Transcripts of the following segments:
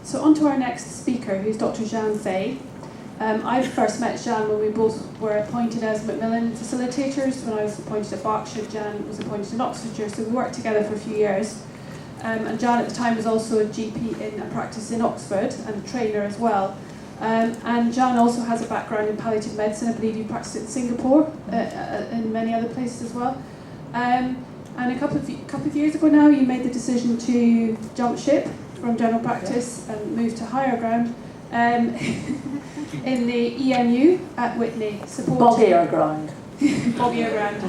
So on to our next speaker, who's Dr. Jeanne. I first met Jeanne when we both were appointed as Macmillan facilitators. When I was appointed at Berkshire, Jeanne was appointed in Oxfordshire, so we worked together for a few years. And Jeanne at the time was also a GP in a practice in Oxford and a trainer as well. And Jeanne also has a background in palliative medicine. I believe you practiced in Singapore and many other places as well. And a couple of years ago now, you made the decision to jump ship from general practice and move to higher ground in the EMU at Whitney. Boggier ground. Boggier ground.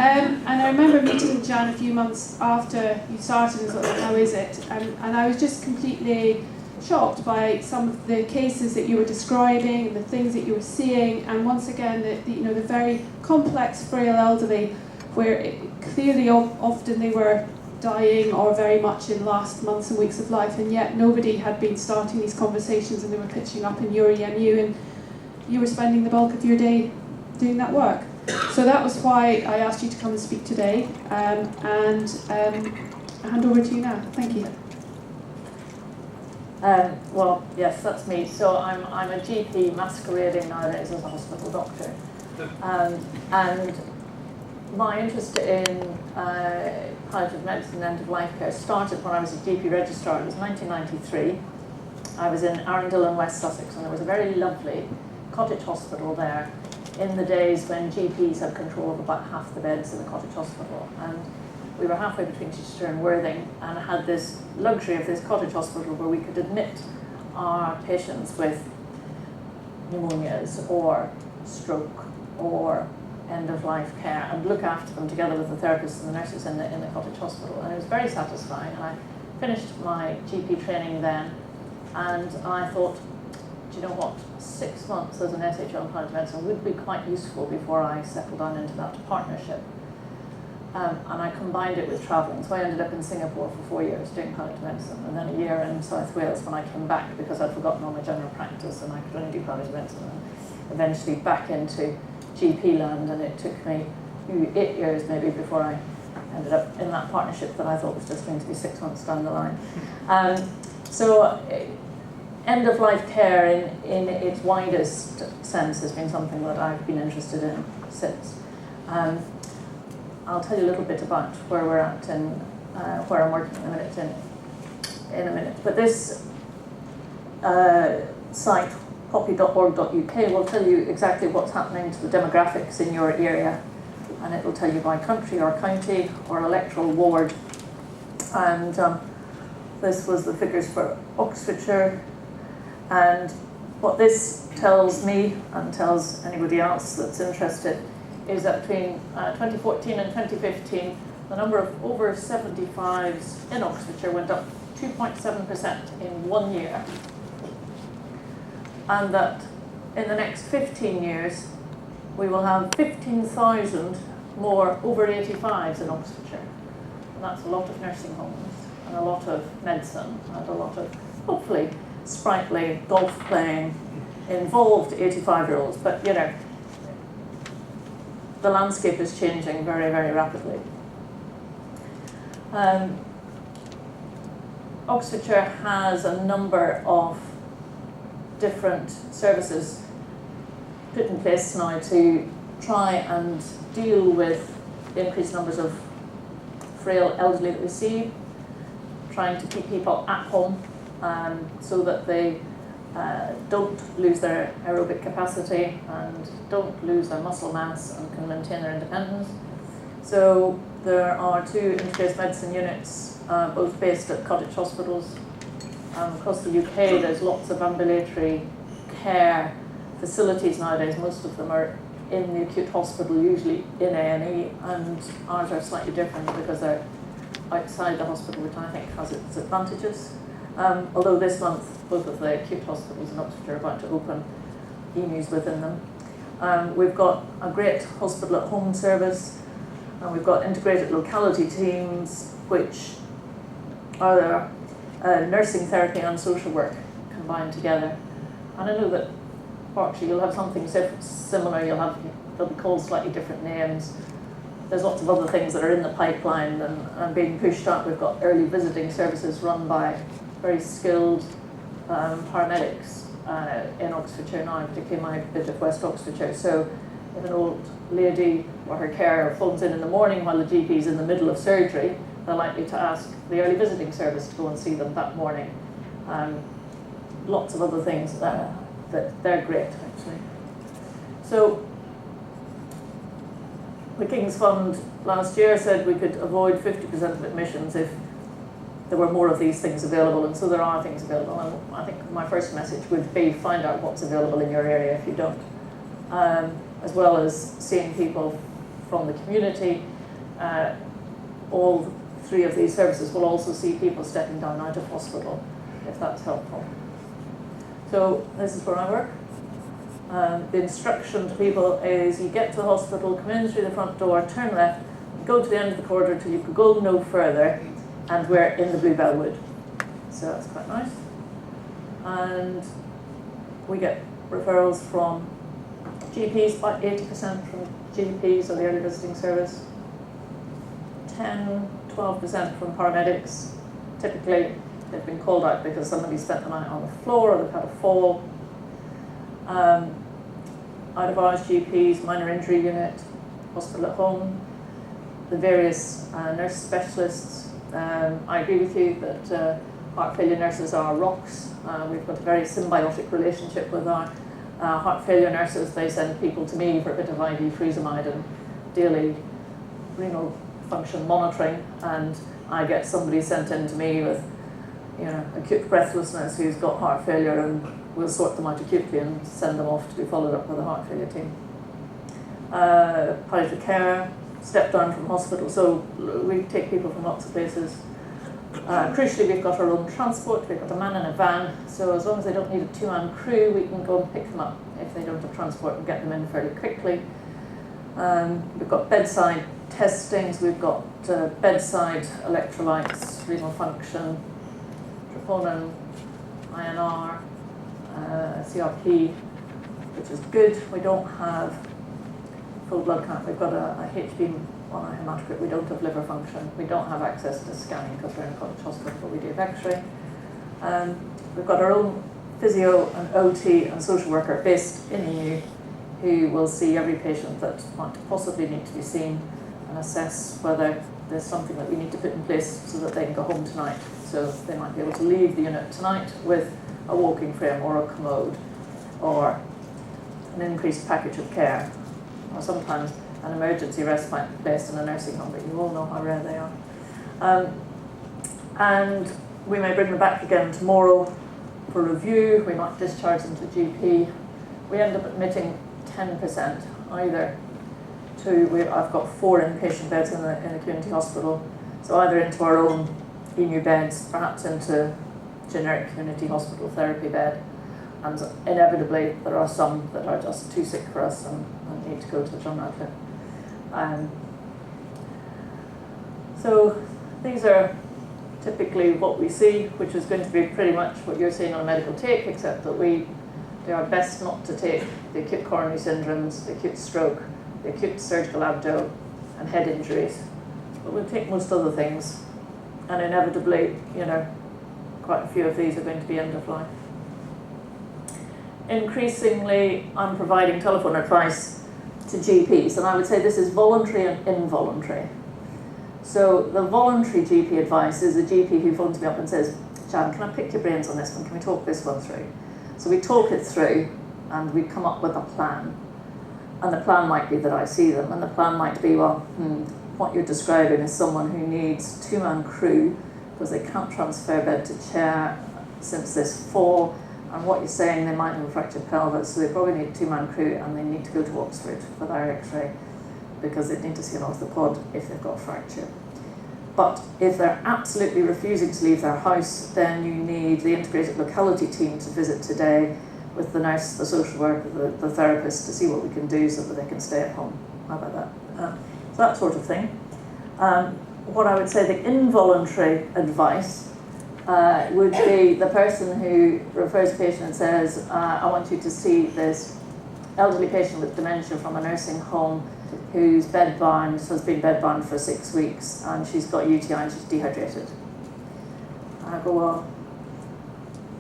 And I remember meeting Jeanne a few months after you started and sort of, how is it? And I was just completely shocked by some of the cases that you were describing and the things that you were seeing, and once again the very complex, frail elderly, where clearly often they were dying or very much in last months and weeks of life, and yet nobody had been starting these conversations, and they were pitching up in your EMU, and you were spending the bulk of your day doing that work. So that was why I asked you to come and speak today, and I hand over to you now. Thank you. Well, yes, that's me. So I'm a GP masquerading nowadays as a hospital doctor, and my interest in palliative medicine and end-of-life care started when I was a GP registrar. It was 1993. I was in Arundel in West Sussex, and there was a very lovely cottage hospital there in the days when GPs had control of about half the beds in the cottage hospital. And we were halfway between Chichester and Worthing, and had this luxury of this cottage hospital where we could admit our patients with pneumonias or stroke or end-of-life care and look after them together with the therapists and the nurses in the cottage hospital. And it was very satisfying. And I finished my GP training then, and I thought, do you know what, 6 months as an SHO in palliative medicine would be quite useful before I settled down into that partnership. And I combined it with travelling. So I ended up in Singapore for 4 years doing palliative medicine, and then a year in South Wales when I came back because I'd forgotten all my general practice and I could only do palliative medicine, and eventually back into GP land, and it took me 8 years maybe before I ended up in that partnership that I thought was just going to be 6 months down the line. So end-of-life care in its widest sense has been something that I've been interested in since. I'll tell you a little bit about where we're at and where I'm working in a minute. But this site, poppy.org.uk, will tell you exactly what's happening to the demographics in your area, and it will tell you by country or county or electoral ward. And this was the figures for Oxfordshire, and what this tells me and tells anybody else that's interested is that between 2014 and 2015, the number of over 75s in Oxfordshire went up 2.7% in 1 year. And that in the next 15 years, we will have 15,000 more over 85s in Oxfordshire. And that's a lot of nursing homes, and a lot of medicine, and a lot of, hopefully, sprightly, golf-playing, involved 85-year-olds. But, you know, the landscape is changing very, very rapidly. Oxfordshire has a number of different services put in place now to try and deal with the increased numbers of frail elderly that we see, trying to keep people at home so that they don't lose their aerobic capacity and don't lose their muscle mass and can maintain their independence. So there are 2 integrated medicine units, both based at cottage hospitals. Across the UK, there's lots of ambulatory care facilities nowadays. Most of them are in the acute hospital, usually in A&E, and ours are slightly different because they're outside the hospital, which I think has its advantages. Although this month, both of the acute hospitals in Oxford are about to open EMUs within them. We've got a great hospital at home service, and we've got integrated locality teams, which are nursing therapy and social work combined together. And I know that Berkshire, you'll have something similar, they'll be called slightly different names. There's lots of other things that are in the pipeline and being pushed up. We've got early visiting services run by very skilled paramedics in Oxfordshire now, particularly my bit of West Oxfordshire. So if an old lady or her carer phones in the morning while the GP's in the middle of surgery, they're likely to ask the early visiting service to go and see them that morning. Lots of other things that they're great, actually. So the King's Fund last year said we could avoid 50% of admissions if there were more of these things available, and so there are things available. And I think my first message would be find out what's available in your area if you don't, as well as seeing people from the community. All three of these services will also see people stepping down out of hospital, if that's helpful. So this is where I work. The instruction to people is you get to the hospital, come in through the front door, turn left, go to the end of the corridor till you could go no further, and we're in the Bluebell Wood. So that's quite nice. And we get referrals from GPs, about 80% from GPs or the early visiting service, 10-12% from paramedics. Typically, they've been called out because somebody spent the night on the floor or they've had a fall. Out of hours GPs, minor injury unit, hospital at home, the various nurse specialists. I agree with you that heart failure nurses are rocks. We've got a very symbiotic relationship with our heart failure nurses. They send people to me for a bit of IV furosemide and daily renal function monitoring, and I get somebody sent in to me with acute breathlessness who's got heart failure, and we'll sort them out acutely and send them off to be followed up with a heart failure team. Palliative care, step down from hospital, so we take people from lots of places. Crucially, we've got our own transport. We've got a man in a van, so as long as they don't need a two-man crew, we can go and pick them up if they don't have transport and get them in fairly quickly. We've got bedside testings, we've got bedside electrolytes, renal function, troponin, INR, CRP, which is good. We don't have full blood count. We've got a HB on our hematocrit. We don't have liver function. We don't have access to scanning because we're in a cottage hospital, but we do have X-ray. We've got our own physio and OT and social worker based in EU who will see every patient that might possibly need to be seen and assess whether there's something that we need to put in place so that they can go home tonight. So they might be able to leave the unit tonight with a walking frame or a commode or an increased package of care, or sometimes an emergency respite placed in a nursing home, but you all know how rare they are. And we may bring them back again tomorrow for review. We might discharge them to GP. We end up admitting 10% either to, I've got 4 inpatient beds in the community hospital, so either into our own ENU beds, perhaps into generic community hospital therapy bed, and inevitably there are some that are just too sick for us and need to go to the John Radcliffe. So these are typically what we see, which is going to be pretty much what you're seeing on a medical take, except that we do our best not to take the acute coronary syndromes, the acute stroke, the acute surgical abdo, and head injuries. But we'll take most other things, and inevitably, quite a few of these are going to be end of life. Increasingly, I'm providing telephone advice to GPs, and I would say this is voluntary and involuntary. So the voluntary GP advice is a GP who phones me up and says, Jeanne, can I pick your brains on this one? Can we talk this one through? So we talk it through, and we come up with a plan. And the plan might be that I see them, and the plan might be, well, what you're describing is someone who needs 2-man crew because they can't transfer bed to chair since this fall, and what you're saying, they might have a fractured pelvis, so they probably need a 2-man crew, and they need to go to Oxford for their X-ray because they need to see an orthopod if they've got a fracture. But if they're absolutely refusing to leave their house, then you need the integrated locality team to visit today with the nurse, the social worker, the therapist, to see what we can do so that they can stay at home. How about that? So that sort of thing. What I would say the involuntary advice would be the person who refers a patient and says, I want you to see this elderly patient with dementia from a nursing home who's bedbound, has been bedbound for 6 weeks, and she's got UTI and she's dehydrated. And I go, well,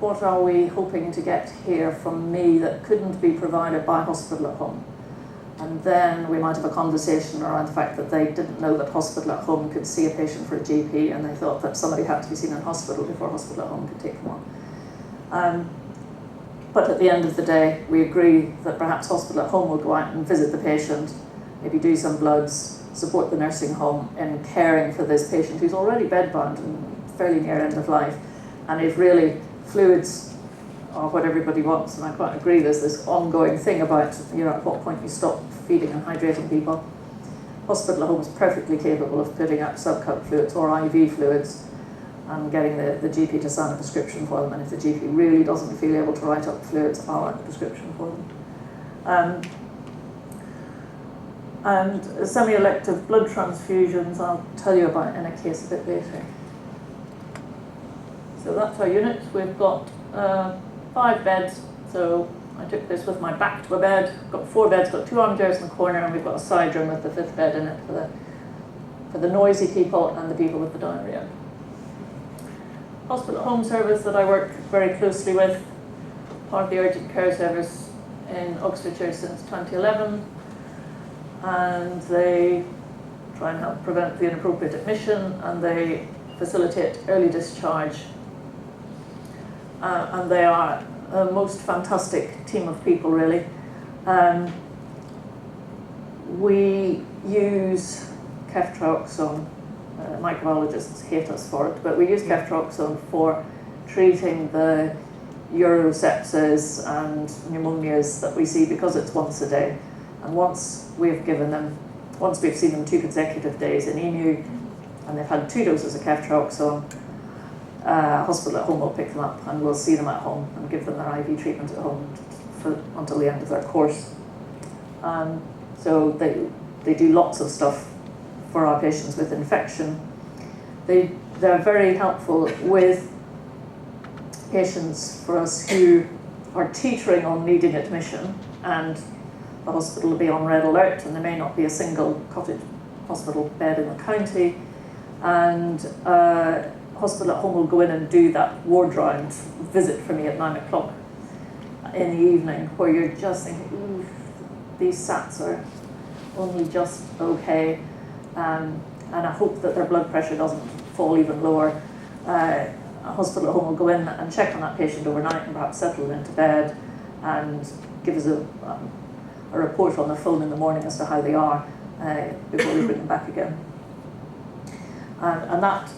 what are we hoping to get here from me that couldn't be provided by hospital at home? And then we might have a conversation around the fact that they didn't know that hospital at home could see a patient for a GP, and they thought that somebody had to be seen in hospital before hospital at home could take them on. But at the end of the day, we agree that perhaps hospital at home will go out and visit the patient, maybe do some bloods, support the nursing home in caring for this patient who's already bedbound and fairly near end of life. And if really fluids are what everybody wants, and I quite agree, there's this ongoing thing about, at what point you stop feeding and hydrating people. Hospital at home is perfectly capable of putting up subcut fluids or IV fluids and getting the GP to sign a prescription for them, and if the GP really doesn't feel able to write up fluids, I'll write the prescription for them. And semi-elective blood transfusions, I'll tell you about in a case a bit later. So that's our unit. We've got 5 beds, so I took this with my back to a bed. Got 4 beds, got 2 armchairs in the corner, and we've got a side room with the 5th bed in it for the noisy people and the people with the diarrhea. Hospital at home service that I work very closely with, part of the urgent care service in Oxfordshire since 2011, and they try and help prevent the inappropriate admission, and they facilitate early discharge, and they are a most fantastic team of people, really. We use ceftriaxone. Microbiologists hate us for it, but we use ceftriaxone for treating the urosepsis and pneumonias that we see because it's once a day. And once we've seen them 2 consecutive days in EMU, and they've had 2 doses of ceftriaxone, hospital at home will pick them up, and we'll see them at home and give them their IV treatment at home until the end of their course. So they do lots of stuff for our patients with infection. They're very helpful with patients for us who are teetering on needing admission, and the hospital will be on red alert, and there may not be a single cottage hospital bed in the county, and hospital at home will go in and do that ward round visit for me at 9 o'clock in the evening, where you're just thinking, ooh, these SATs are only just okay, and I hope that their blood pressure doesn't fall even lower. A hospital at home will go in and check on that patient overnight and perhaps settle them into bed and give us a report on the phone in the morning as to how they are before we bring them back again. And that,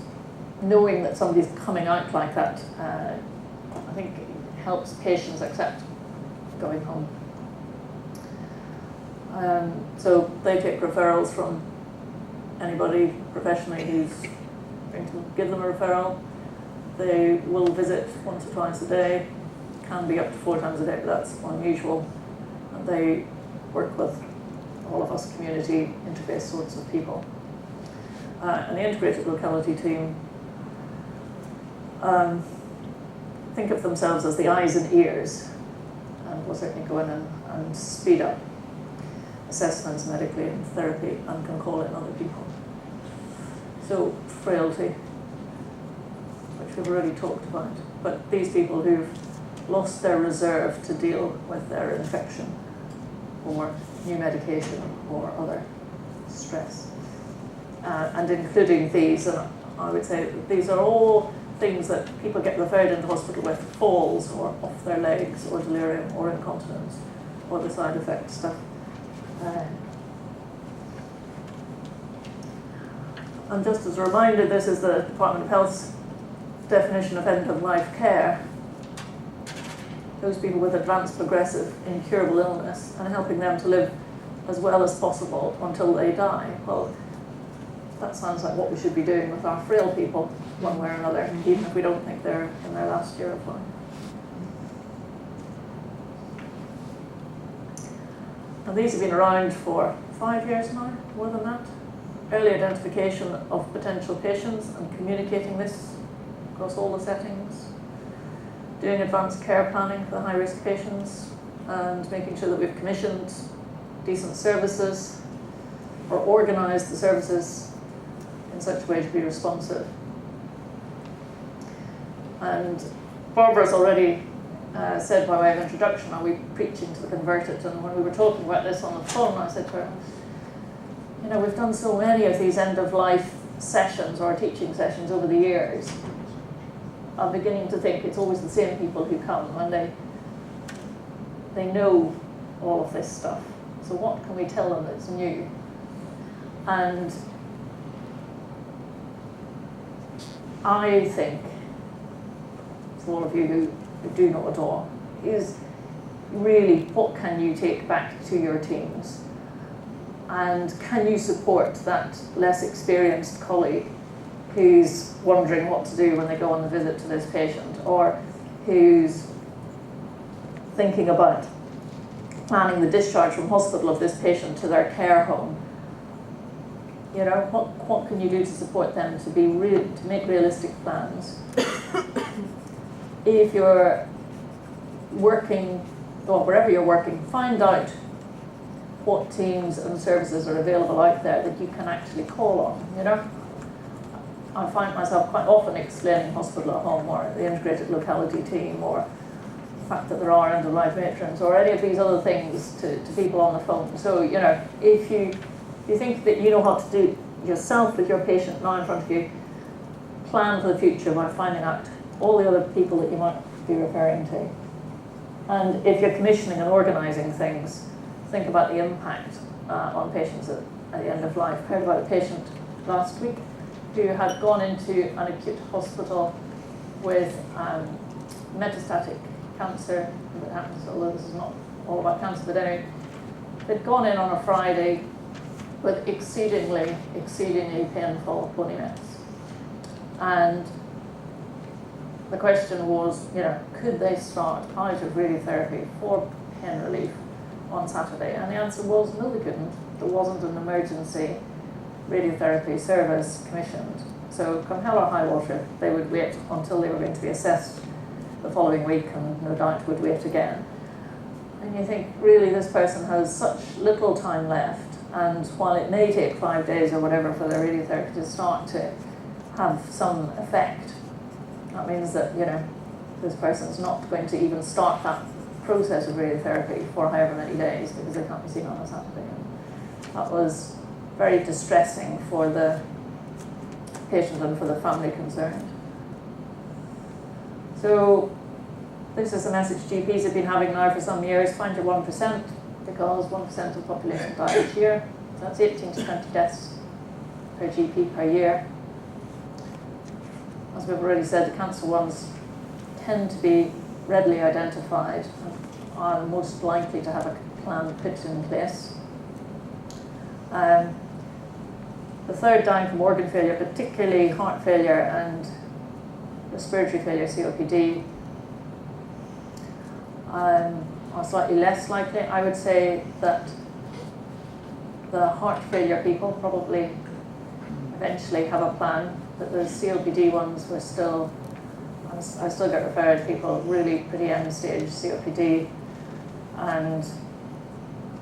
knowing that somebody's coming out like that, I think helps patients accept going home. So they take referrals from anybody professionally who's going to give them a referral. They will visit once or twice a day, can be up to 4 times a day, but that's unusual. And they work with all of us community interface sorts of people. And the integrated locality team think of themselves as the eyes and ears, and will certainly go in and speed up assessments medically and therapy, and can call in other people. So frailty, which we've already talked about, but these people who've lost their reserve to deal with their infection or new medication or other stress. And including these, and I would say that these are all things that people get referred into hospital with: falls or off their legs or delirium or incontinence or the side effect stuff. And just as a reminder, this is the Department of Health's definition of end-of-life care. Those people with advanced progressive incurable illness, and helping them to live as well as possible until they die. Well, that sounds like what we should be doing with our frail people, one way or another, even if we don't think they're in their last year of life. And these have been around for 5 years now, more than that. Early identification of potential patients and communicating this across all the settings. Doing advanced care planning for the high-risk patients, and making sure that we've commissioned decent services or organised the services in such a way to be responsive. And Barbara's already said by way of introduction, are we preaching to the converted? And when we were talking about this on the phone, I said to her, you know, we've done so many of these end-of-life sessions or teaching sessions over the years. I'm beginning to think it's always the same people who come when they know all of this stuff. So what can we tell them that's new? And I think, for all of you who do know it all, is really what can you take back to your teams? And can you support that less experienced colleague who's wondering what to do when they go on the visit to this patient, or who's thinking about planning the discharge from hospital of this patient to their care home? You know, what can you do to support them to make realistic plans? If you're working, or wherever you're working, find out what teams and services are available out there that you can actually call on, you know? I find myself quite often explaining hospital at home, or the integrated locality team, or the fact that there are end-of-life matrons, or any of these other things to people on the phone. So, you know, if you think that you know how to do yourself with your patient now in front of you, plan for the future by finding out all the other people that you might be referring to. And if you're commissioning and organising things, think about the impact on patients at the end of life. I heard about a patient last week who had gone into an acute hospital with metastatic cancer. It happens, although this is not all about cancer, but anyway, they'd gone in on a Friday with exceedingly painful bony mets. And the question was, you know, could they start palliative radiotherapy for pain relief on Saturday? And the answer was no, they couldn't. There wasn't an emergency radiotherapy service commissioned. So come hell or high water, they would wait until they were going to be assessed the following week, and no doubt would wait again. And you think, really, this person has such little time left, and while it may take 5 days or whatever for their radiotherapy to start to have some effect, that means that, you know, this person's not going to even start that process of radiotherapy for however many days because they can't be seen on a Saturday. And that was very distressing for the patient and for the family concerned. So this is a message GPs have been having now for some years: find your 1%, because 1% of the population die each year. So that's 18 to 20 deaths per GP per year. As we've already said, the cancer ones tend to be readily identified and are most likely to have a plan put in place. The third dying from organ failure, particularly heart failure and respiratory failure, COPD, are slightly less likely. I would say that the heart failure people probably eventually have a plan, but the COPD ones were still, I still get referred people really pretty end stage COPD, and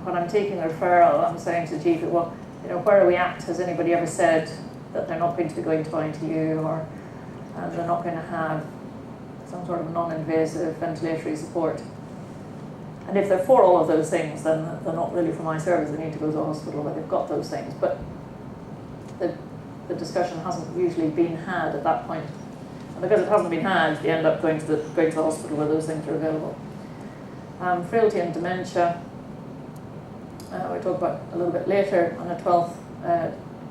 when I'm taking a referral, I'm saying to the GP, well, you know, where are we at? Has anybody ever said that they're not going to be going to ITU, or they're not going to have some sort of non-invasive ventilatory support? And if they're for all of those things, then they're not really for my service. They need to go to a hospital where they've got those things. But the discussion hasn't usually been had at that point. And because it hasn't been had, they end up going to the hospital where those things are available. Frailty and dementia, we'll talk about a little bit later. On the 12th,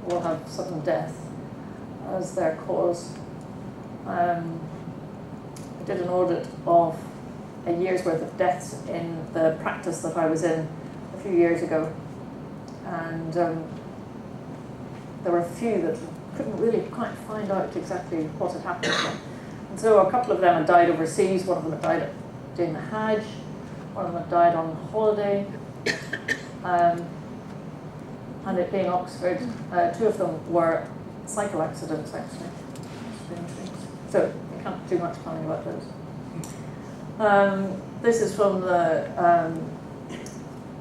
we'll have sudden death as their cause. I did an audit of a year's worth of deaths in the practice that I was in a few years ago, and there were a few that couldn't really quite find out exactly what had happened to them. And so a couple of them had died overseas. One of them had died doing the Hajj, one of them had died on holiday, and it being Oxford, two of them were cycle accidents actually. So you can't do much planning about those. This is from the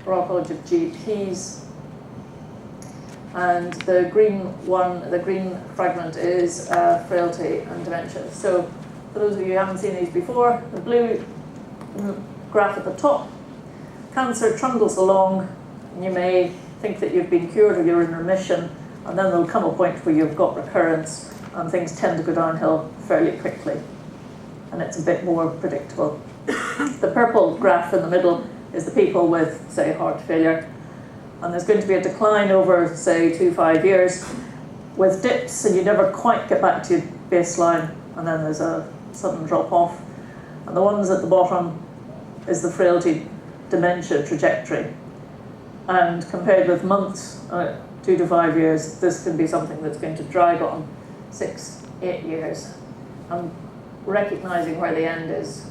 Royal College of GPs, and the green fragment is frailty and dementia. So for those of you who haven't seen these before, the blue graph at the top, cancer trundles along, and you may think that you've been cured or you're in remission, and then there'll come a point where you've got recurrence, and things tend to go downhill fairly quickly, and it's a bit more predictable. The purple graph in the middle is the people with, say, heart failure, and there's going to be a decline over, say, 2-5 years, with dips, and you never quite get back to your baseline, and then there's a sudden drop off. And the ones at the bottom is the frailty dementia trajectory. And compared with months, 2 to 5 years, this can be something that's going to drag on 6-8 years. And recognizing where the end is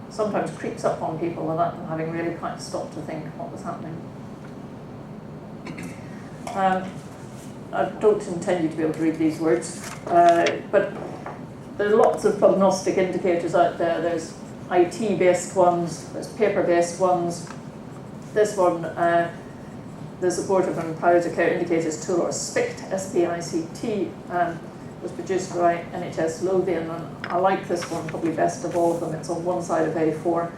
sometimes creeps up on people without them having really quite stopped to think what was happening. I don't intend you to be able to read these words, but there are lots of prognostic indicators out there. There's IT-based ones, there's paper-based ones. This one, the Supportive and Palliative Care Indicators Tool, or SPICT, S-P-I-C-T, was produced by NHS Lothian, and I like this one probably best of all of them. It's on one side of A4,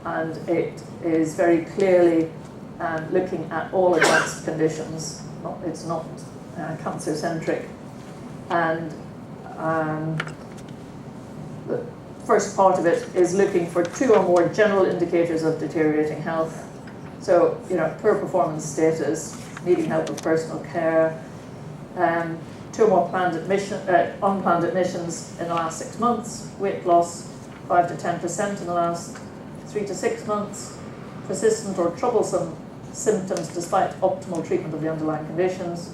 and it is very clearly looking at all advanced conditions. It's not cancer-centric. And the first part of it is looking for 2 or more general indicators of deteriorating health. So, poor performance status, needing help with personal care, 2 or more unplanned admissions in the last 6 months, weight loss 5 to 10% in the last 3 to 6 months, persistent or troublesome symptoms despite optimal treatment of the underlying conditions,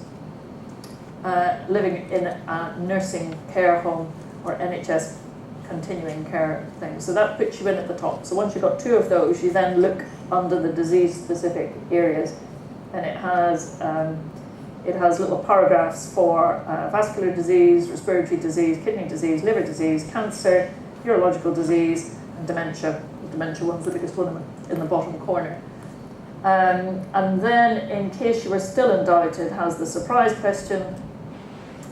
living in a nursing care home or NHS continuing care thing. So that puts you in at the top. So once you've got 2 of those, you then look under the disease-specific areas, and it has little paragraphs for vascular disease, respiratory disease, kidney disease, liver disease, cancer, urological disease, and dementia. The dementia one's the biggest one in the bottom corner. And then, in case you were still in doubt, it has the surprise question.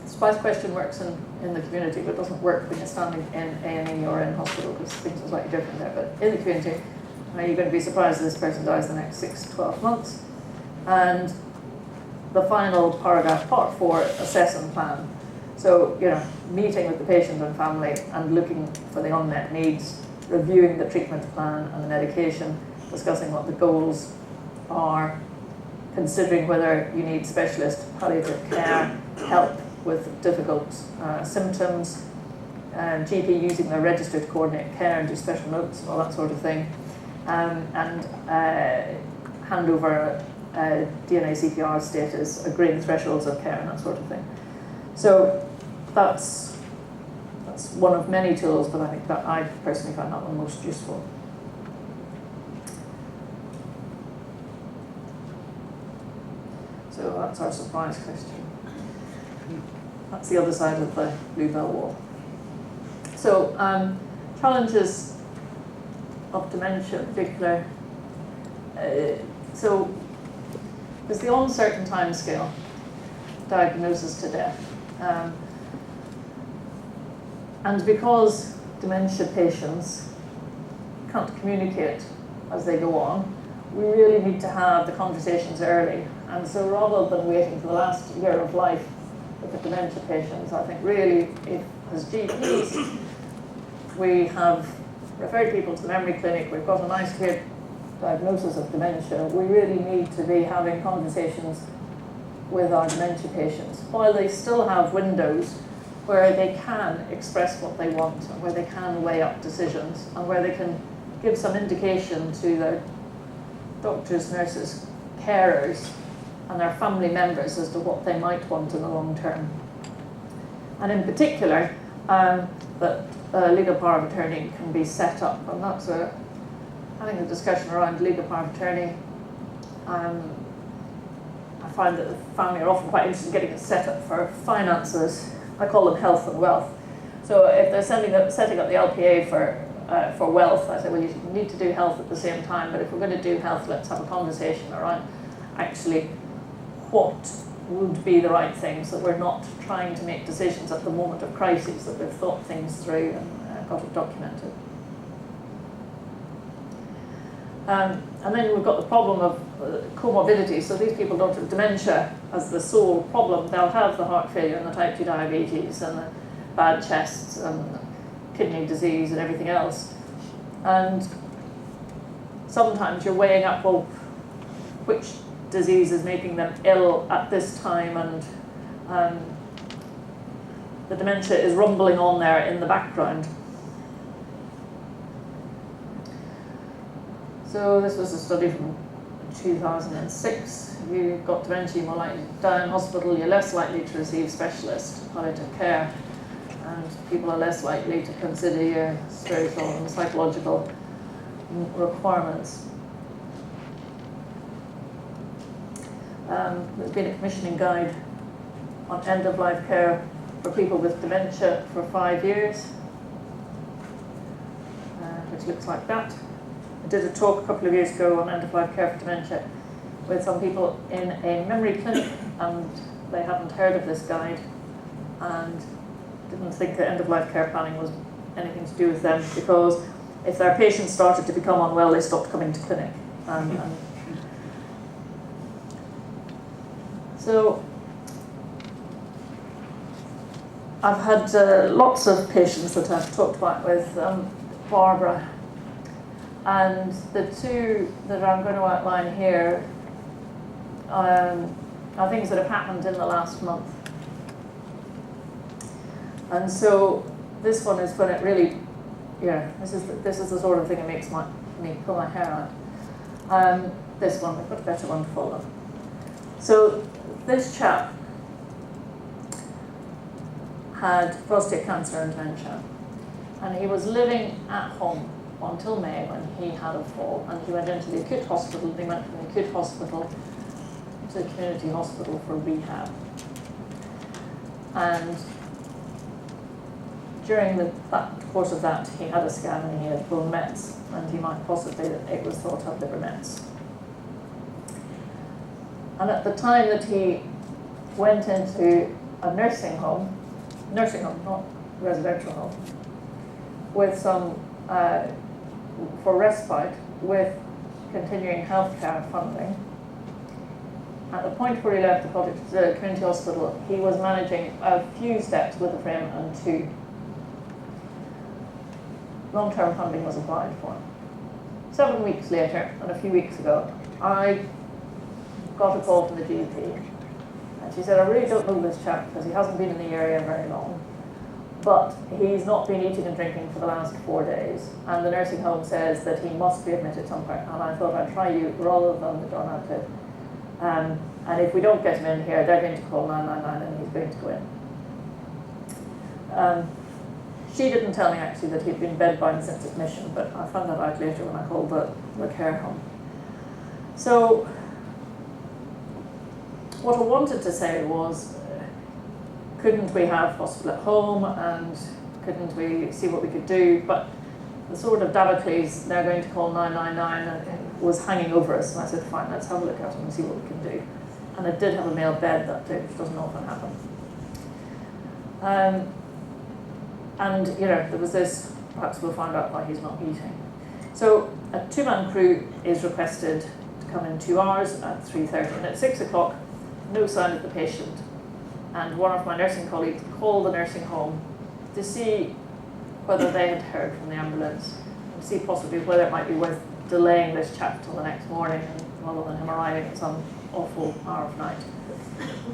The surprise question works in the community, but doesn't work when you're standing in A&E or in hospital, because things are slightly different there. But in the community, you're going to be surprised if this person dies in the next 6 to 12 months. And the final paragraph, part 4, assess and plan. So, meeting with the patient and family and looking for the unmet needs, reviewing the treatment plan and the medication, discussing what the goals are, considering whether you need specialist palliative care, help with difficult symptoms, GP using their register to coordinate care and do special notes and all that sort of thing, and hand over DNA CPR status, agreeing thresholds of care and that sort of thing. So that's one of many tools, but I think that I personally find that one most useful. So that's our surprise question. That's the other side of the bluebell wall. So challenges of dementia in particular. So there's the uncertain timescale, diagnosis to death. And because dementia patients can't communicate as they go on, we really need to have the conversations early. And so rather than waiting for the last year of life with the dementia patients, I think really, if as GPs, we have referred people to the memory clinic, we've got a nice clear diagnosis of dementia, we really need to be having conversations with our dementia patients while they still have windows where they can express what they want and where they can weigh up decisions and where they can give some indication to their doctors, nurses, carers and their family members as to what they might want in the long term. And in particular, that legal power of attorney can be set up, and that's having a discussion around legal power of attorney. I find that the family are often quite interested in getting it set up for finances. I call them health and wealth. So if they're setting up the LPA for wealth, I say, well, you need to do health at the same time, but if we're going to do health, let's have a conversation around actually what would be the right thing, so we're not trying to make decisions at the moment of crisis, that we've thought things through and got it documented. And then we've got the problem of comorbidity. So these people don't have dementia as the sole problem. They'll have the heart failure and the type 2 diabetes and the bad chests and kidney disease and everything else. And sometimes you're weighing up, well, which disease is making them ill at this time, and the dementia is rumbling on there in the background. So this was a study from 2006. If you've got dementia, you're more likely to die in hospital, you're less likely to receive specialist palliative care, and people are less likely to consider your spiritual and psychological requirements. There's been a commissioning guide on end-of-life care for people with dementia for 5 years, which looks like that. I did a talk a couple of years ago on end-of-life care for dementia with some people in a memory clinic, and they hadn't heard of this guide and didn't think that end-of-life care planning was anything to do with them, because if their patients started to become unwell, they stopped coming to clinic. So I've had lots of patients that I've talked about with Barbara, and the two that I'm going to outline here are things that have happened in the last month. And so this one is when it really, this is the sort of thing that makes me pull my hair out. This one, we've got a better one to follow. So this chap had prostate cancer and dementia, and he was living at home until May, when he had a fall, and he went into the acute hospital, and he went from the acute hospital to the community hospital for rehab. And during the course of that, he had a scan and he had bone mets, and he might possibly, it was thought, have liver mets. And at the time that he went into a nursing home, not residential home, with some, for respite, with continuing healthcare funding, at the point where he left the community hospital, he was managing a few steps with a frame and 2. Long-term funding was applied for. 7 weeks later, and a few weeks ago, I got a call from the GP, and she said, I really don't know this chap because he hasn't been in the area very long, but he's not been eating and drinking for the last 4 days, and the nursing home says that he must be admitted somewhere, and I thought I'd try you rather than the John Radcliffe. And if we don't get him in here, they're going to call 999 and he's going to go in. She didn't tell me actually that he'd been bedbound since admission, but I found that out later when I called the care home. So what I wanted to say was, couldn't we have hospital at home, and couldn't we see what we could do? But the sword of Damocles, they're going to call 999, was hanging over us, and I said, fine, let's have a look at it and see what we can do. And I did have a male bed that day, which doesn't often happen. And there was this, perhaps we'll find out why he's not eating. So a 2-man crew is requested to come in 2 hours at 3:30, and at 6 o'clock, no sign of the patient. And one of my nursing colleagues called the nursing home to see whether they had heard from the ambulance, and see possibly whether it might be worth delaying this chap till the next morning, rather than him arriving at some awful hour of night.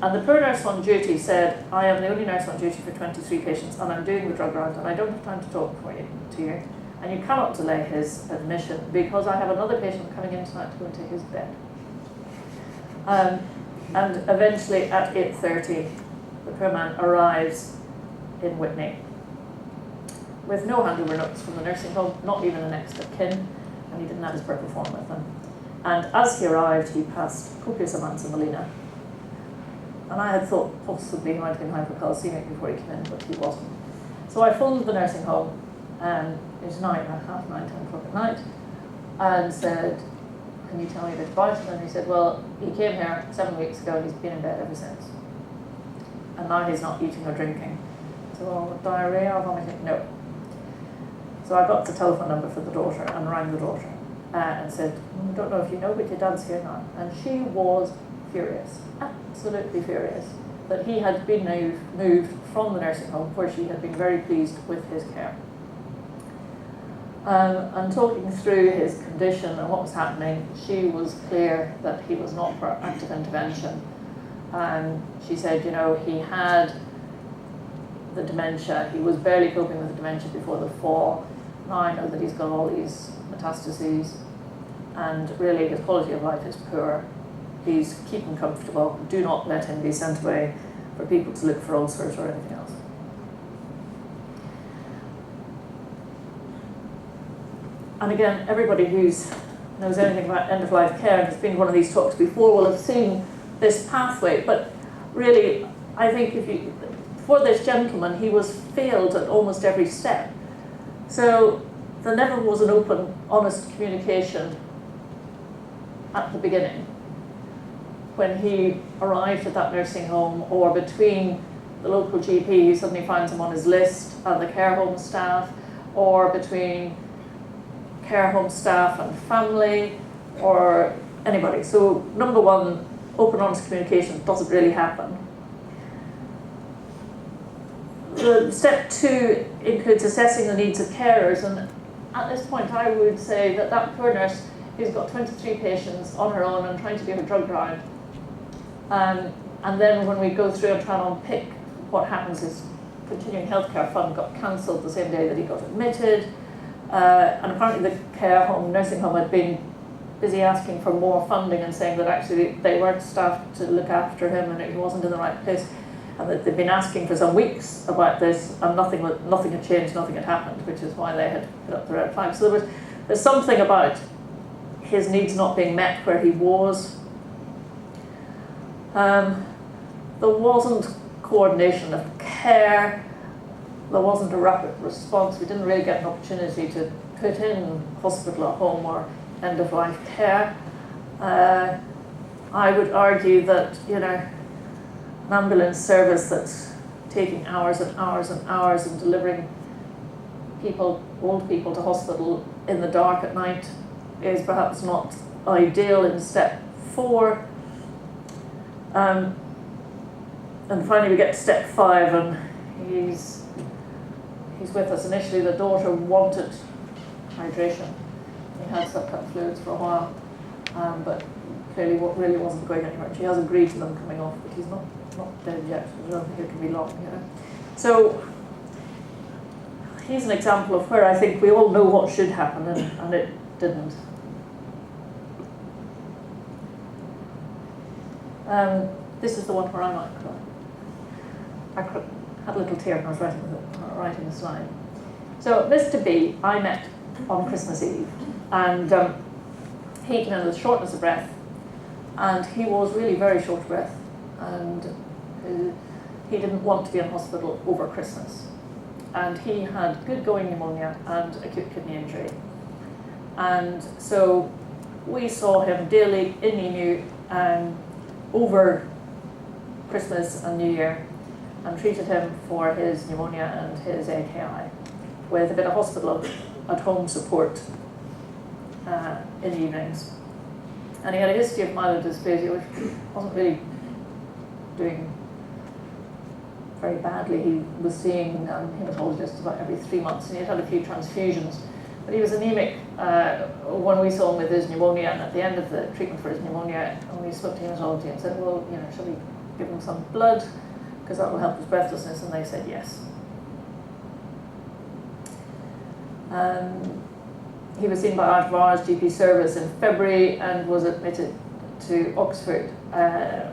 And the poor nurse on duty said, I am the only nurse on duty for 23 patients, and I'm doing the drug round, and I don't have time to talk to you, and you cannot delay his admission, because I have another patient coming in tonight to go into his bed. And eventually at 8:30, the poor man arrives in Whitney with no handover notes from the nursing home, not even a next of kin, and he didn't have his purple form with him. And as he arrived, he passed copious amounts of melina. And I had thought possibly he might have been hypocalcemic before he came in, but he wasn't. So I phoned the nursing home, and it was night, about 9:30, 10 o'clock at night, and said, can you tell me a bit about him? And he said, well, he came here 7 weeks ago and he's been in bed ever since. And now he's not eating or drinking. So, well, diarrhea or vomiting? No. So I got the telephone number for the daughter and rang the daughter and said, I don't know if you know, but your dad's here now. And she was furious, absolutely furious, that he had been moved from the nursing home where she had been very pleased with his care. And talking through his condition and what was happening, she was clear that he was not for active intervention. And she said, you know, he had the dementia, he was barely coping with the dementia before the fall. Now I know that he's got all these metastases, and really his quality of life is poor. Please keep him comfortable. Do not let him be sent away for people to look for ulcers or anything else. And again, everybody who knows anything about end-of-life care and has been to one of these talks before will have seen this pathway. But really, I think for this gentleman, he was failed at almost every step. So there never was an open, honest communication at the beginning when he arrived at that nursing home, or between the local GP who suddenly finds him on his list and the care home staff, or between care home staff and family, or anybody. So number one, open, honest communication doesn't really happen. Step two includes assessing the needs of carers, and at this point I would say that that poor nurse who's got 23 patients on her own and trying to do her drug round, and then when we go through and try and unpick what happens is continuing healthcare fund got cancelled the same day that he got admitted, and apparently the care home, nursing home had been busy asking for more funding and saying that actually they weren't staffed to look after him and he wasn't in the right place. And that they've been asking for some weeks about this, and nothing had changed, nothing had happened, which is why they had put up the red flag. So there's something about his needs not being met where he was. There wasn't coordination of care. There wasn't a rapid response. We didn't really get an opportunity to put in hospital at home or end-of-life care. I would argue that, you know, an ambulance service that's taking hours and hours and hours and delivering old people to hospital in the dark at night is perhaps not ideal in step 4. And finally we get to step 5, and he's with us. Initially the daughter wanted hydration. He had subcut fluids for a while, but clearly what really wasn't going anywhere. She has agreed to them coming off, but he's not dead yet. I don't think it can be long, you know. So he's an example of where I think we all know what should happen, and it didn't. This is the one where I might cry. I had a little tear when I was writing the slide. So Mr. B, I met on Christmas Eve, and he came in with shortness of breath, and he was really very short of breath, and he didn't want to be in hospital over Christmas. And he had good going pneumonia and acute kidney injury. And so we saw him daily in EMU over Christmas and New Year, and treated him for his pneumonia and his AKI with a bit of hospital at home support in the evenings. And he had a history of myelodysplasia, which wasn't really doing very badly. He was seeing hematologists about every 3 months, and he had a few transfusions. But he was anemic when we saw him with his pneumonia, and at the end of the treatment for his pneumonia, we spoke to hematology and said, well, you know, shall we give him some blood, because that will help his breathlessness? And they said yes. He was seen by out of hours GP service in February and was admitted to Oxford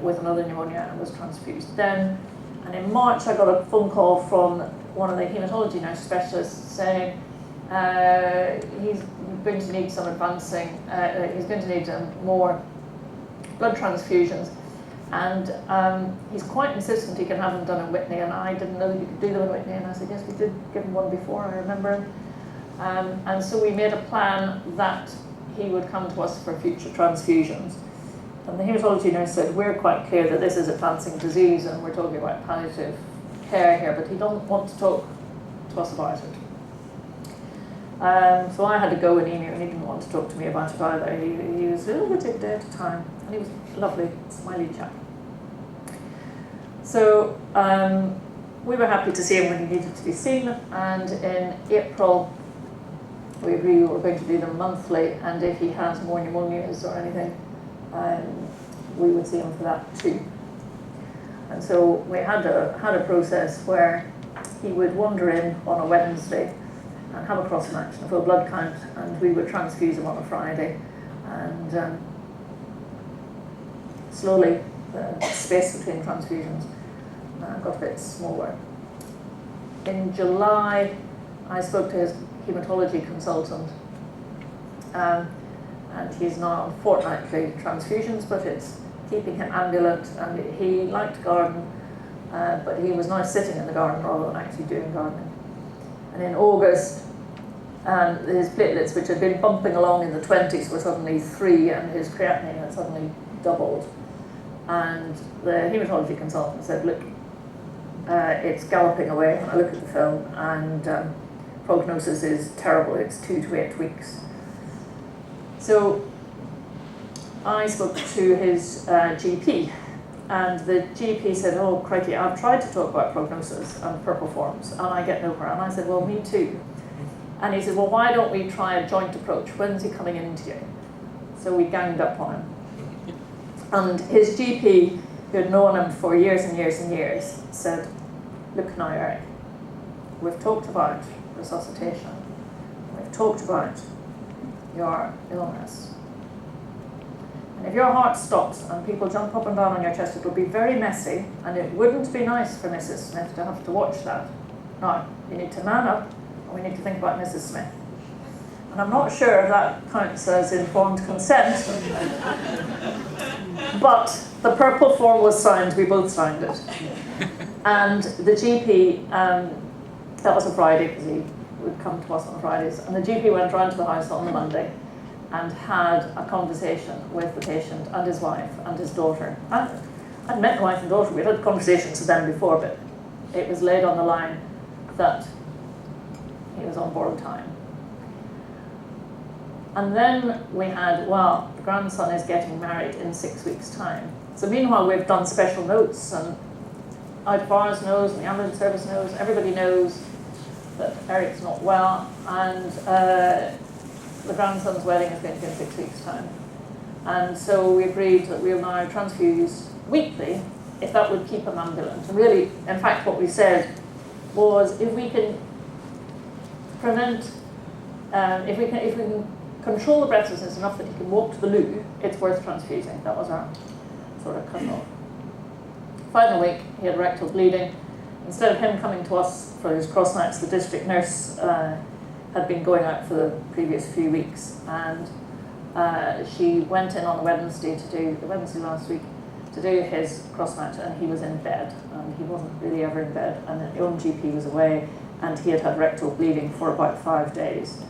with another pneumonia and was transfused then. And in March I got a phone call from one of the haematology nurse specialists saying he's going to need some advancing, he's going to need more blood transfusions, and he's quite insistent he can have them done in Whitney, and I didn't know that you could do them in Whitney, and I said yes, we did give him one before, I remember. And so we made a plan that he would come to us for future transfusions. And the haematology nurse said, we're quite clear that this is advancing disease and we're talking about palliative care here, but he doesn't want to talk to us about it. So I had to go and email, and he didn't want to talk to me about it either. He was a little bit a day at a time, and he was lovely, smiley chap. So we were happy to see him when he needed to be seen, and in April we agreed we were going to do them monthly, and if he has more pneumonias or anything, we would see him for that too. And so we had a process where he would wander in on a Wednesday and have a cross-match and a full blood count, and we would transfuse him on a Friday, and slowly the space between transfusions got a bit smaller. In July, I spoke to his haematology consultant, and he's now on fortnightly transfusions, but it's keeping him ambulant, and he liked garden, but he was now sitting in the garden rather than actually doing gardening. And in August, his platelets, which had been bumping along in the 20s, were suddenly 3, and his creatinine had suddenly doubled. And the haematology consultant said, look, it's galloping away. And I look at the film, and prognosis is terrible. It's 2 to 8 weeks. So I spoke to his GP, and the GP said, oh, crikey, I've tried to talk about prognosis and purple forms, and I get nowhere. And I said, well, me too. And he said, well, why don't we try a joint approach? When's he coming into you? So we ganged up on him. And his GP, who had known him for years and years and years, said, look now, Eric, we've talked about resuscitation. We've talked about your illness. And if your heart stops and people jump up and down on your chest, it'll be very messy, and it wouldn't be nice for Mrs. Smith to have to watch that. Now, you need to man up, and we need to think about Mrs. Smith. And I'm not sure if that counts as informed consent, but the purple form was signed, we both signed it. And the GP, that was a Friday, because he would come to us on Fridays, and the GP went round to the house on the Monday and had a conversation with the patient and his wife and his daughter. I'd met the wife and daughter, we'd had conversations with them before, but it was laid on the line that he was on borrowed time. And then we had, well, the grandson is getting married in 6 weeks' time. So meanwhile, we've done special notes, and out of ours knows, and the ambulance service knows, everybody knows that Eric's not well, and the grandson's wedding is going to be in 6 weeks' time. And so we agreed that we'll now transfuse weekly if that would keep him ambulant. And really, in fact, what we said was if we can prevent, if we can control the breathlessness enough that he can walk to the loo, it's worth transfusing. That was our sort of cut-off. Final week, he had rectal bleeding. Instead of him coming to us for his cross nights, the district nurse had been going out for the previous few weeks, and she went in on the Wednesday last week to do his cross night, and he was in bed, and he wasn't really ever in bed, and the own GP was away, and he had had rectal bleeding for about 5 days.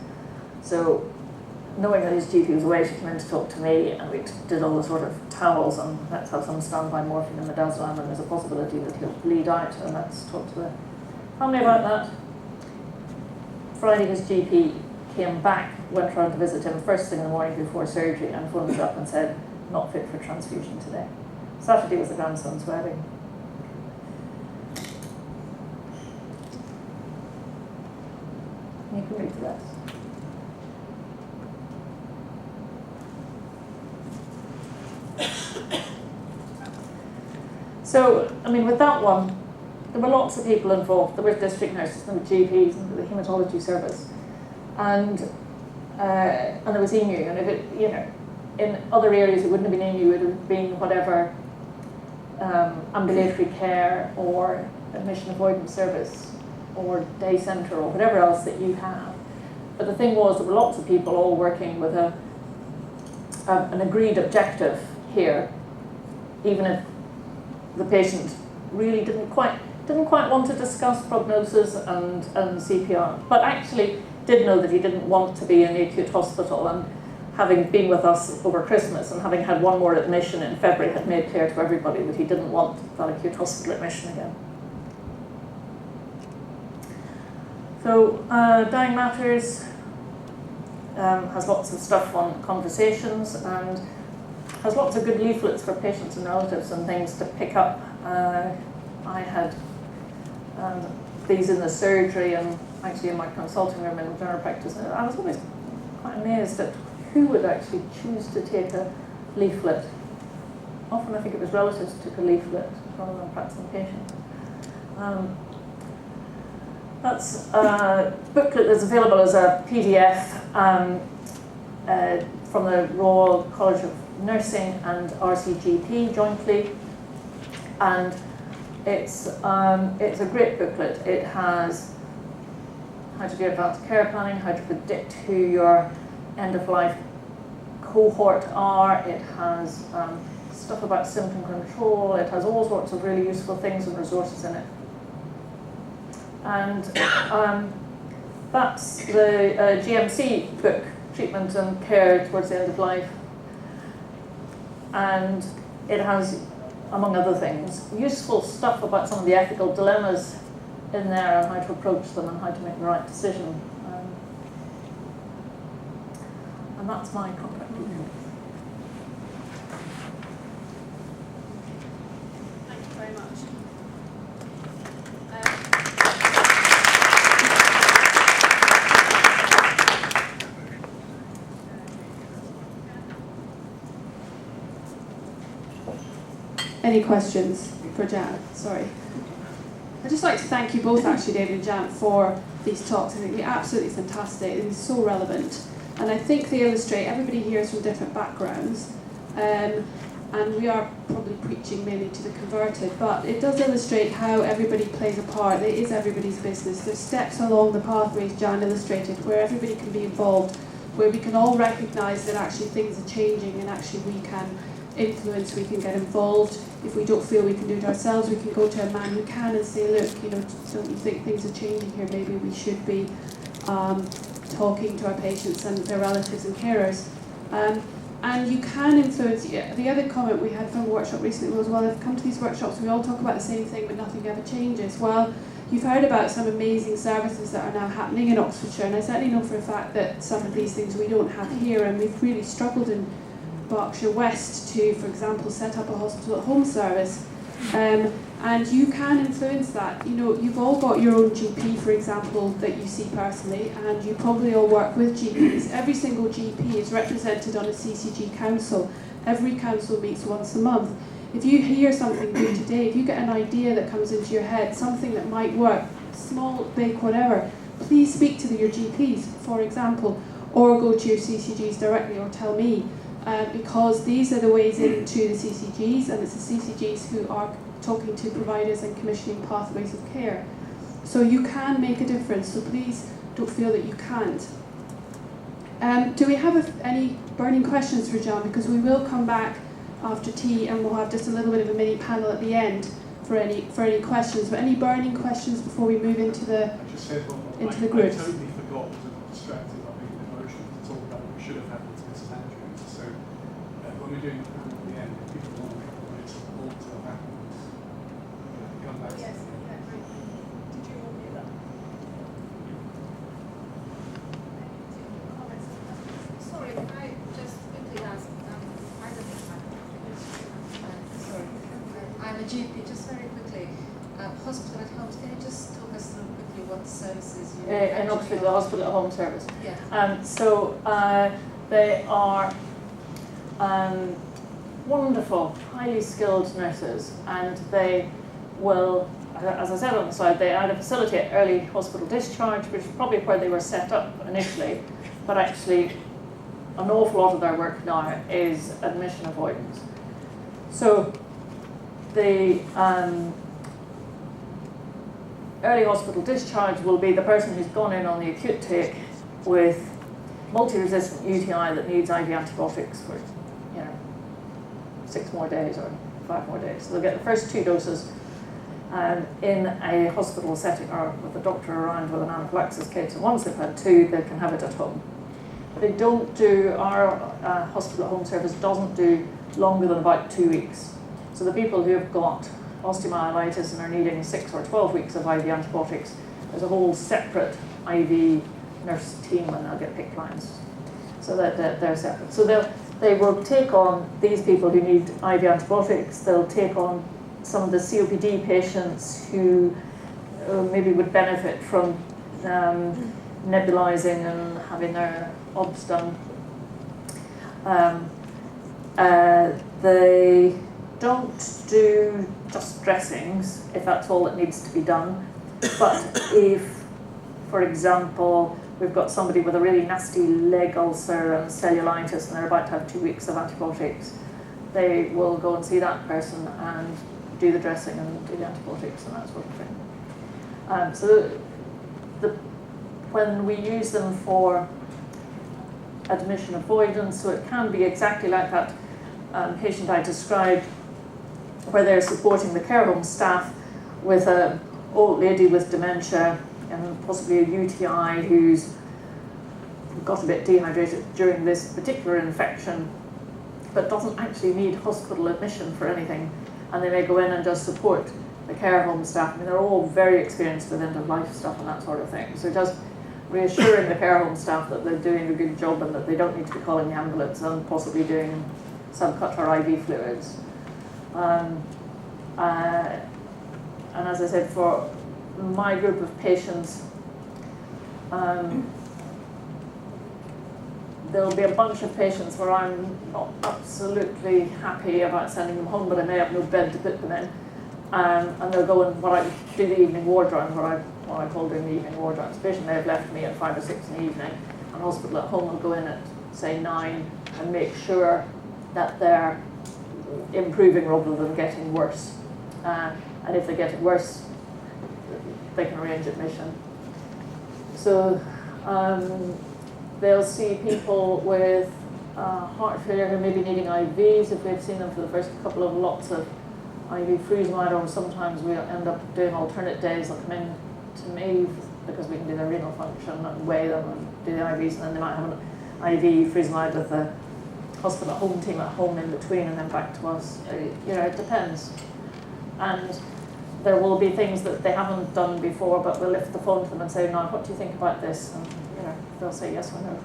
So knowing that his GP was away, she came in to talk to me, and we did all the sort of towels, and let's have some standby morphine and midazolam, and there's a possibility that he'll bleed out, and let's talk to the family about that. Friday, his GP came back, went round to visit him first thing in the morning before surgery, and phoned us up and said, not fit for transfusion today. Saturday was the grandson's wedding. You can read the rest. So, I mean, with that one, there were lots of people involved. There were district nurses, there were GPs, and the haematology service, and there was EMU. And if it, you know, in other areas it wouldn't have been EMU; it would have been whatever ambulatory care or admission avoidance service or day centre or whatever else that you have. But the thing was, there were lots of people all working with an agreed objective here, even if the patient really didn't quite want to discuss prognosis and CPR, but actually did know that he didn't want to be in the acute hospital. And having been with us over Christmas and having had one more admission in February, had made clear to everybody that he didn't want that acute hospital admission again. So, Dying Matters has lots of stuff on conversations and has lots of good leaflets for patients and relatives and things to pick up. I had these in the surgery and actually in my consulting room in general practice. And I was always quite amazed at who would actually choose to take a leaflet. Often I think it was relatives who took a leaflet rather than practicing patients. That's a booklet that's available as a PDF from the Royal College of Nursing and RCGP jointly, and it's a great booklet. It has how to do advanced care planning, how to predict who your end-of-life cohort are. It has stuff about symptom control. It has all sorts of really useful things and resources in it. And that's the GMC book, Treatment and Care Towards the End of Life. And it has, among other things, useful stuff about some of the ethical dilemmas in there and how to approach them and how to make the right decision. And that's my contact details. Thank you very much. Any questions for Jeanne? Sorry. I'd just like to thank you both, actually, David and Jeanne, for these talks. I think they're absolutely fantastic. They're so relevant. And I think they illustrate, everybody here is from different backgrounds. And we are probably preaching mainly to the converted, but it does illustrate how everybody plays a part. It is everybody's business. There's steps along the pathways Jeanne illustrated where everybody can be involved, where we can all recognise that actually things are changing and actually we can influence, we can get involved. If we don't feel we can do it ourselves, we can go to a man who can and say, look, don't you think things are changing here? Maybe we should be talking to our patients and their relatives and carers. And you can influence. The other comment we had from a workshop recently was, well, if come to these workshops, we all talk about the same thing, but nothing ever changes. Well, you've heard about some amazing services that are now happening in Oxfordshire, and I certainly know for a fact that some of these things we don't have here, and we've really struggled in Berkshire West to, for example, set up a hospital at home service. And you can influence that. You've all got your own GP, for example, that you see personally, and you probably all work with GPs. Every single GP is represented on a CCG council. Every council meets once a month. If you hear something new today, if you get an idea that comes into your head, something that might work, small, big, whatever, please speak to your GPs, for example, or go to your CCGs directly or tell me. Because these are the ways into the CCGs, and it's the CCGs who are talking to providers and commissioning pathways of care. So you can make a difference, so please don't feel that you can't. Do we have any burning questions for Jeanne? Because we will come back after tea and we'll have just a little bit of a mini panel at the end for any questions. But any burning questions before we move into the groups? I totally forgot, because I got distracted by being emotional, to talk about what we should have had with St Andrews. So when we're doing the panel at the end, if people want to make a note of all to have happened, come back to Yes. the end. Did you all hear that? Sorry, can I just quickly ask, I'm a GP, just very quickly, hospital at home, can you just talk us through quickly what services you In Oxford, the hospital at home service. Yeah. So they are wonderful, highly skilled nurses, and they will, as I said on the slide, they either facilitate early hospital discharge, which is probably where they were set up initially, but actually an awful lot of their work now is admission avoidance. So the early hospital discharge will be the person who's gone in on the acute take with multi-resistant UTI that needs IV antibiotics for 6 more days or 5 more days. So they'll get the first 2 doses in a hospital setting or with a doctor around with an anaphylaxis kit. And once they've had 2, they can have it at home. They don't do, our hospital at home service doesn't do longer than about 2 weeks. So the people who have got osteomyelitis and are needing 6 or 12 weeks of IV antibiotics, there's a whole separate IV nurse team, and they'll get PICC lines. So that they're separate. So they will take on these people who need IV antibiotics. They'll take on some of the COPD patients who maybe would benefit from nebulizing and having their obs done. They don't do just dressings, if that's all that needs to be done. But if, for example, we've got somebody with a really nasty leg ulcer and cellulitis and they're about to have 2 weeks of antibiotics, they will go and see that person and do the dressing and do the antibiotics and that sort of thing. So when we use them for admission avoidance, so it can be exactly like that patient I described, where they're supporting the care home staff with an old lady with dementia and possibly a UTI who's got a bit dehydrated during this particular infection, but doesn't actually need hospital admission for anything. And they may go in and just support the care home staff. I mean, they're all very experienced with end-of-life stuff and that sort of thing. So just reassuring the care home staff that they're doing a good job and that they don't need to be calling the ambulance and possibly doing subcut or IV fluids. And as I said, for my group of patients, there'll be a bunch of patients where I'm not absolutely happy about sending them home, but I may have no bed to put them in. And they'll go and do the evening ward round, what I call doing the evening ward rounds. The patient may have left me at 5 or 6 in the evening, and hospital at home will go in at, say, 9 and make sure that they're improving rather than getting worse. And if they get worse, they can arrange admission. So they'll see people with heart failure who may be needing IVs if we've seen them for the first couple of lots of IV freezing, or sometimes we end up doing alternate days. They'll come in to me because we can do their renal function and weigh them and do the IVs, and then they might have an IV freezing with the hospital at home team at home in between, and then back to us. It depends. And there will be things that they haven't done before, but we'll lift the phone to them and say, "Now, what do you think about this?" And they'll say yes or no.